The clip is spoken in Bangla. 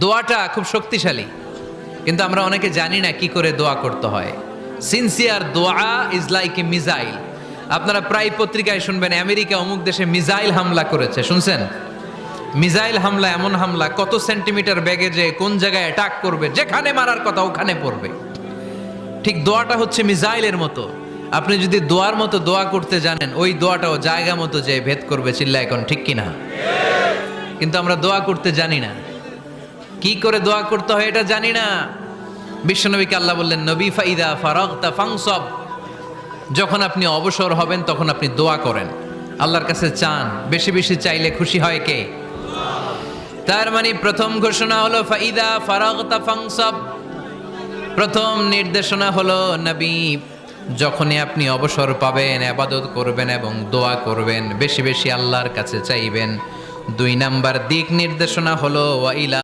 দোয়াটা খুব শক্তিশালী, কিন্তু আমরা অনেকে জানি না কি করে দোয়া করতে হয়। সিনসিয়ার দোয়া ইজ লাইক এ মিসাইল। আপনারা প্রায় পত্রিকায় শুনবেন আমেরিকা অমুক দেশে মিসাইল হামলা করেছে, শুনছেন? মিসাইল হামলা এমন হামলা, কত সেন্টিমিটার ব্যাগে যে কোন জায়গায় অ্যাটাক করবে, যেখানে মারার কথা ওখানে পড়বে। ঠিক দোয়াটা হচ্ছে মিসাইলের মতো। আপনি যদি দোয়ার মতো দোয়া করতে জানেন, ওই দোয়াটাও জায়গা মতো যে ভেদ করবে। চিল্লা এখন ঠিক কিনা? কিন্তু আমরা দোয়া করতে জানি না, কি করে দোয়া করতে হয় এটা জানি না। বিশ্বনবীকে আল্লাহ বললেন, নবী ফাইদা ফারাগতা ফানসব, যখন আপনি অবসর হবেন তখন আপনি দোয়া করেন, আল্লাহর কাছে চান। বেশি বেশি চাইলে খুশি হয় কে? তার মানে প্রথম ঘোষণা হলো ফাইদা ফারাগতা ফানসব। প্রথম নির্দেশনা হলো নবী, যখনই আপনি অবসর পাবেন ইবাদত করবেন এবং দোয়া করবেন, বেশি বেশি আল্লাহর কাছে চাইবেন। 2 নাম্বার দিক নির্দেশনা হলো ওয়াইলা